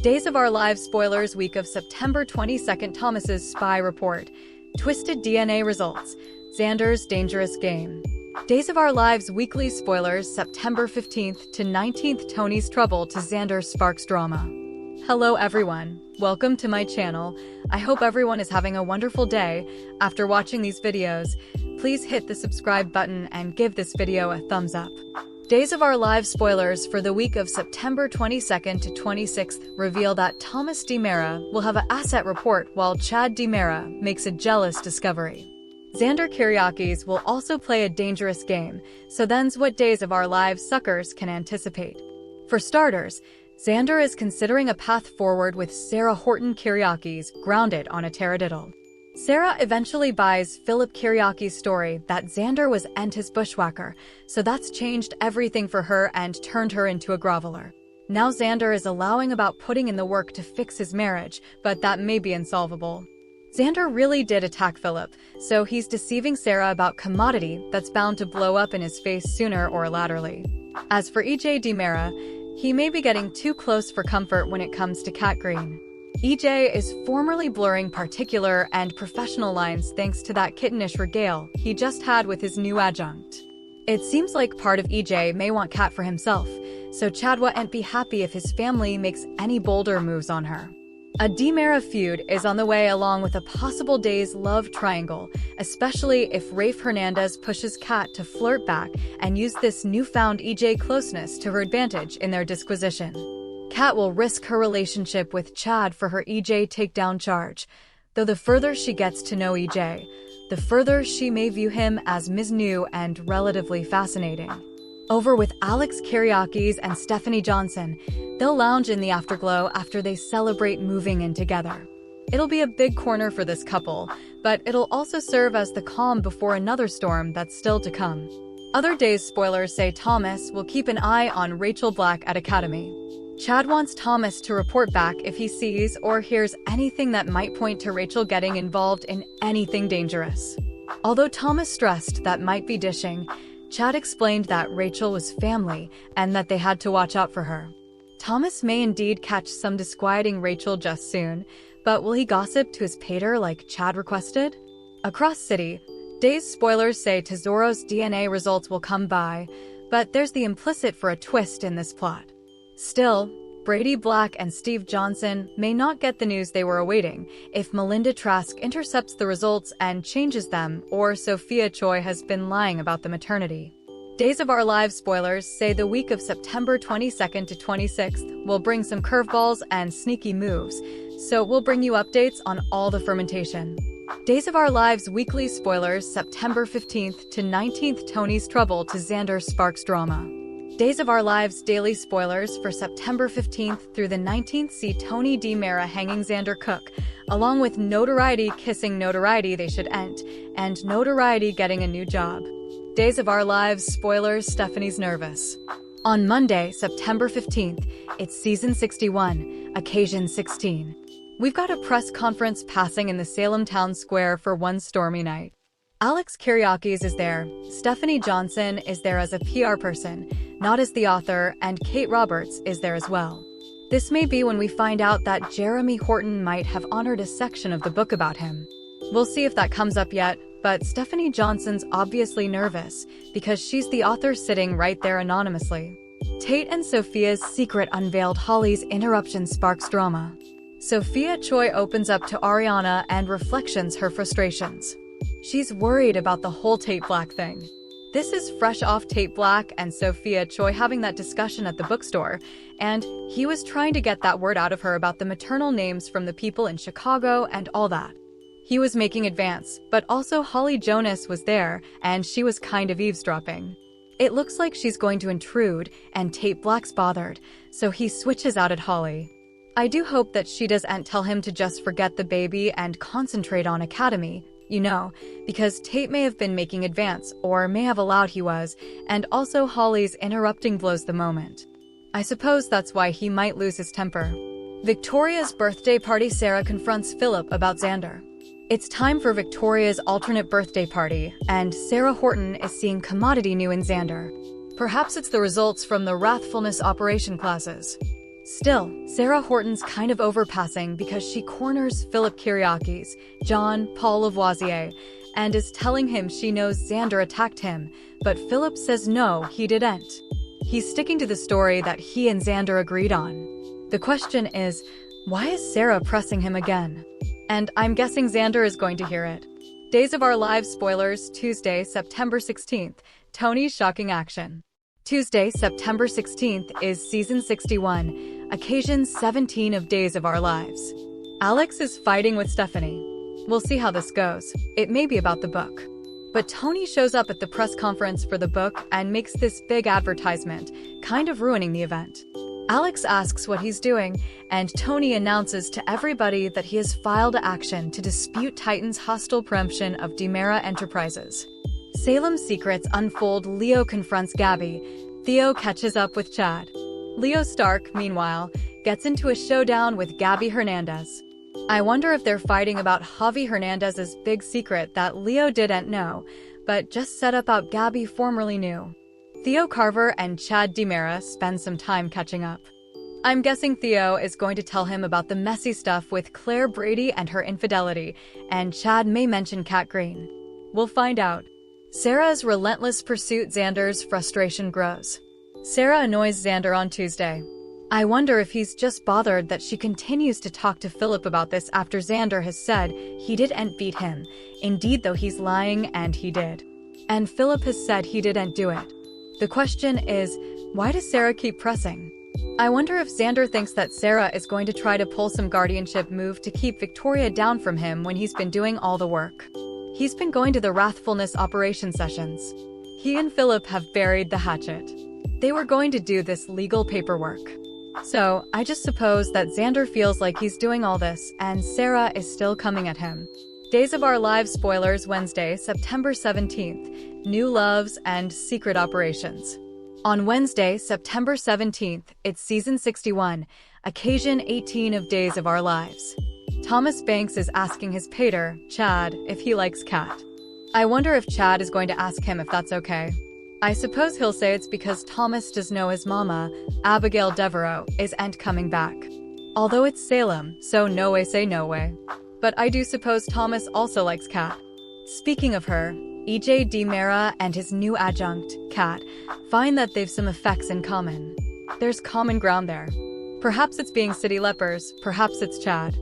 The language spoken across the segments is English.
Days of Our Lives spoilers week of September 22nd. Thomas's spy report. Twisted DNA results. Xander's dangerous game. Days of Our Lives weekly spoilers September 15th to 19th. Tony's trouble to Xander sparks drama. Hello everyone, welcome to my channel. I hope everyone is having a wonderful day. After watching these videos, please hit the subscribe button and give this video a thumbs up. Days of Our Lives spoilers for the week of September 22nd to 26th reveal that Thomas DiMera will have an asset report while Chad DiMera makes a jealous discovery. Xander Kyriakis will also play a dangerous game, so then's what Days of Our Lives suckers can anticipate. For starters, Xander is considering a path forward with Sarah Horton Kyriakis grounded on a taradiddle. Sarah eventually buys Philip Kyriakis' story that Xander was his bushwhacker, so that's changed everything for her and turned her into a groveler. Now Xander is allowing about putting in the work to fix his marriage, but that may be insolvable. Xander really did attack Philip, so he's deceiving Sarah about commodity that's bound to blow up in his face sooner or laterally. As for EJ DiMera, he may be getting too close for comfort when it comes to Cat Green. EJ is formerly blurring particular and professional lines thanks to that kittenish regale he just had with his new adjunct. It seems like part of EJ may want Cat for himself, so Chad wouldn't be happy if his family makes any bolder moves on her. A DiMera feud is on the way along with a possible Days love triangle, especially if Rafe Hernandez pushes Cat to flirt back and use this newfound EJ closeness to her advantage in their disquisition. Cat will risk her relationship with Chad for her EJ takedown charge, though the further she gets to know EJ, the further she may view him as Ms. New and relatively fascinating. Over with Alex Kyriakis and Stephanie Johnson, they'll lounge in the afterglow after they celebrate moving in together. It'll be a big corner for this couple, but it'll also serve as the calm before another storm that's still to come. Other Days spoilers say Thomas will keep an eye on Rachel Black at Academy. Chad wants Thomas to report back if he sees or hears anything that might point to Rachel getting involved in anything dangerous. Although Thomas stressed that might be dishing, Chad explained that Rachel was family and that they had to watch out for her. Thomas may indeed catch some disquieting Rachel just soon, but will he gossip to his pater like Chad requested? Across city, Days spoilers say Tesoro's DNA results will come by, but there's the implicit for a twist in this plot. Still, Brady Black and Steve Johnson may not get the news they were awaiting if Melinda Trask intercepts the results and changes them, or Sophia Choi has been lying about the maternity. Days of Our Lives spoilers say the week of September 22nd to 26th will bring some curveballs and sneaky moves, so we'll bring you updates on all the fermentation. Days of Our Lives weekly spoilers September 15th to 19th. Tony's trouble to Xander sparks drama. Days of Our Lives daily spoilers for September 15th through the 19th see Tony DiMera hanging Xander Cook, along with Notoriety kissing Notoriety they should end, and Notoriety getting a new job. Days of Our Lives spoilers Stephanie's nervous. On Monday, September 15th, it's season 61, occasion 16. We've got a press conference passing in the Salem Town Square for one stormy night. Alex Kyriakis is there, Stephanie Johnson is there as a PR person, not as the author, and Kate Roberts is there as well. This may be when we find out that Jeremy Horton might have honored a section of the book about him. We'll see if that comes up yet, but Stephanie Johnson's obviously nervous because she's the author sitting right there anonymously. Tate and Sophia's secret unveiled. Holly's interruption sparks drama. Sophia Choi opens up to Ariana and reflections her frustrations. She's worried about the whole Tate Black thing. This is fresh off Tate Black and Sophia Choi having that discussion at the bookstore, and he was trying to get that word out of her about the maternal names from the people in Chicago and all that. He was making advance, but also Holly Jonas was there, and she was kind of eavesdropping. It looks like she's going to intrude, and Tate Black's bothered, so he switches out at Holly. I do hope that she doesn't tell him to just forget the baby and concentrate on Academy, you know, because Tate may have been making advance, or may have allowed he was, and also Holly's interrupting blows the moment. I suppose that's why he might lose his temper. Victoria's birthday party. Sarah confronts Philip about Xander. It's time for Victoria's alternate birthday party, and Sarah Horton is seeing commodity new in Xander. Perhaps it's the results from the Wrathfulness operation classes. Still, Sarah Horton's kind of overpassing because she corners Philip Kyriakis, John Paul Lavoisier, and is telling him she knows Xander attacked him, but Philip says no, he didn't. He's sticking to the story that he and Xander agreed on. The question is, why is Sarah pressing him again? And I'm guessing Xander is going to hear it. Days of Our Lives spoilers, Tuesday, September 16th, Tony's shocking action. Tuesday, September 16th is season 61, occasion 17 of Days of Our Lives. Alex is fighting with Stephanie. We'll see how this goes. It may be about the book. But Tony shows up at the press conference for the book and makes this big advertisement, kind of ruining the event. Alex asks what he's doing, and Tony announces to everybody that he has filed action to dispute Titan's hostile preemption of DiMera Enterprises. Salem's secrets unfold. Leo confronts Gabby. Theo catches up with Chad. Leo Stark, meanwhile, gets into a showdown with Gabby Hernandez. I wonder if they're fighting about Javi Hernandez's big secret that Leo didn't know, but just set up out Gabby formerly knew. Theo Carver and Chad DiMera spend some time catching up. I'm guessing Theo is going to tell him about the messy stuff with Claire Brady and her infidelity, and Chad may mention Kat Green. We'll find out. Sarah's relentless pursuit. Xander's frustration grows. Sarah annoys Xander on Tuesday. I wonder if he's just bothered that she continues to talk to Philip about this after Xander has said he didn't beat him, indeed though he's lying and he did. And Philip has said he didn't do it. The question is, why does Sarah keep pressing? I wonder if Xander thinks that Sarah is going to try to pull some guardianship move to keep Victoria down from him when he's been doing all the work. He's been going to the Wrathfulness operation sessions. He and Philip have buried the hatchet. They were going to do this legal paperwork. So, I just suppose that Xander feels like he's doing all this, and Sarah is still coming at him. Days of Our Lives spoilers, Wednesday, September 17th, New Loves and Secret Operations. On Wednesday, September 17th, it's season 61, occasion 18 of Days of Our Lives. Thomas Banks is asking his pater, Chad, if he likes Kat. I wonder if Chad is going to ask him if that's okay. I suppose he'll say it's because Thomas does know his mama, Abigail Devereaux, isn't coming back. Although it's Salem, so no way say no way. But I do suppose Thomas also likes Kat. Speaking of her, EJ DiMera and his new adjunct, Kat, find that they've some effects in common. There's common ground there. Perhaps it's being city lepers, perhaps it's Chad.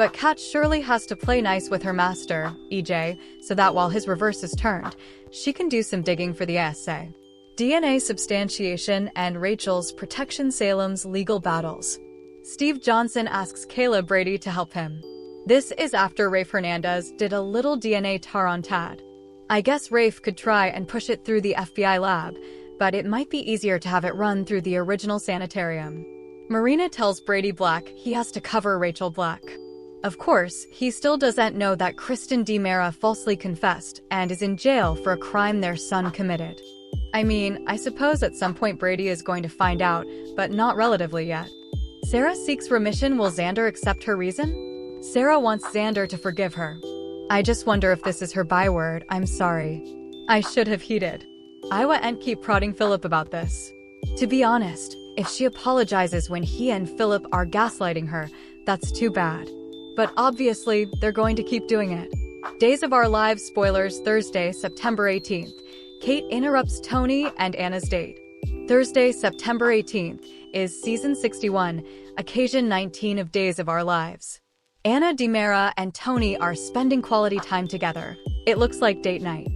But Kat surely has to play nice with her master, EJ, so that while his reverse is turned, she can do some digging for the ASA. DNA substantiation and Rachel's protection. Salem's legal battles. Steve Johnson asks Kayla Brady to help him. This is after Rafe Hernandez did a little DNA tar on Tad. I guess Rafe could try and push it through the FBI lab, but it might be easier to have it run through the original sanitarium. Marina tells Brady Black he has to cover Rachel Black. Of course, he still doesn't know that Kristen DiMera falsely confessed and is in jail for a crime their son committed. I mean, I suppose at some point Brady is going to find out, but not relatively yet. Sarah seeks remission. Will Xander accept her reason? Sarah wants Xander to forgive her. I just wonder if this is her byword, I'm sorry. I should have heeded. I won't keep prodding Philip about this. To be honest, if she apologizes when he and Philip are gaslighting her, that's too bad. But obviously, they're going to keep doing it. Days of Our Lives spoilers, Thursday, September 18th. Kate interrupts Tony and Anna's date. Thursday, September 18th, is season 61, occasion 19 of Days of Our Lives. Anna DiMera and Tony are spending quality time together. It looks like date night.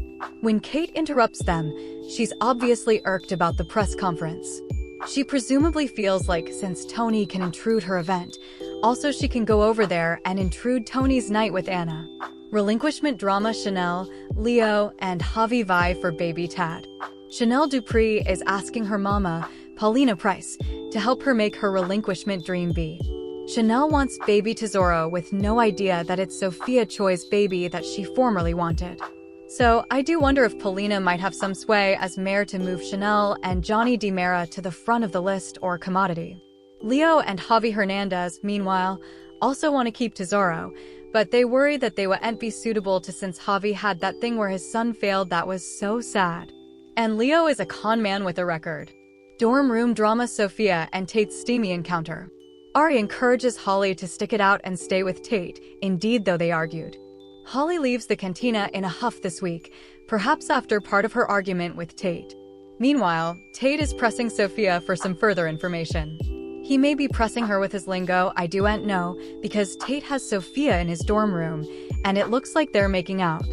When Kate interrupts them, she's obviously irked about the press conference. She presumably feels like since Tony can intrude her event, also she can go over there and intrude Tony's night with Anna. Relinquishment drama. Chanel, Leo, and Javi vie for baby Tad. Chanel Dupree is asking her mama, Paulina Price, to help her make her relinquishment dream be. Chanel wants baby Tesoro with no idea that it's Sophia Choi's baby that she formerly wanted. So I do wonder if Paulina might have some sway as mayor to move Chanel and Johnny DiMera to the front of the list or commodity. Leo and Javi Hernandez, meanwhile, also want to keep Tesoro, but they worry that they wouldn't be suitable to since Javi had that thing where his son failed that was so sad. And Leo is a con man with a record. Dorm room drama: Sophia and Tate's steamy encounter. Ari encourages Holly to stick it out and stay with Tate, indeed though they argued. Holly leaves the cantina in a huff this week, perhaps after part of her argument with Tate. Meanwhile, Tate is pressing Sophia for some further information. He may be pressing her with his lingo, I don't know, because Tate has Sophia in his dorm room, and it looks like they're making out.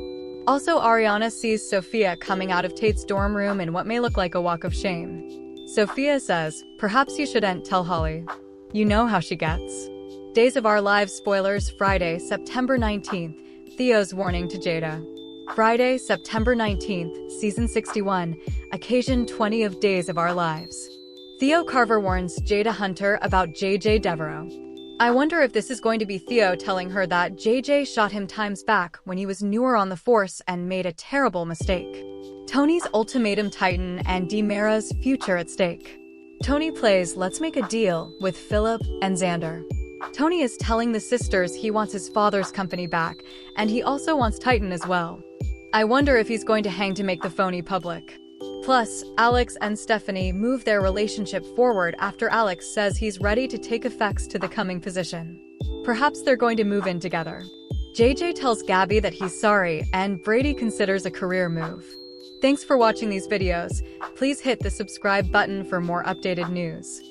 Also, Ariana sees Sophia coming out of Tate's dorm room in what may look like a walk of shame. Sophia says, perhaps you shouldn't tell Holly. You know how she gets. Days of Our Lives spoilers: Friday, September 19th, Theo's warning to Jada. Friday, September 19th, Season 61, Occasion 20 of Days of Our Lives. Theo Carver warns Jada Hunter about JJ Devereaux. I wonder if this is going to be Theo telling her that JJ shot him times back when he was newer on the force and made a terrible mistake. Tony's ultimatum: Titan and DiMera's future at stake. Tony plays Let's Make a Deal with Philip and Xander. Tony is telling the sisters he wants his father's company back, and he also wants Titan as well. I wonder if he's going to hang to make the phony public. Plus, Alex and Stephanie move their relationship forward after Alex says he's ready to take effects to the coming position. Perhaps they're going to move in together. JJ tells Gabby that he's sorry, and Brady considers a career move. Thanks for watching these videos. Please hit the subscribe button for more updated news.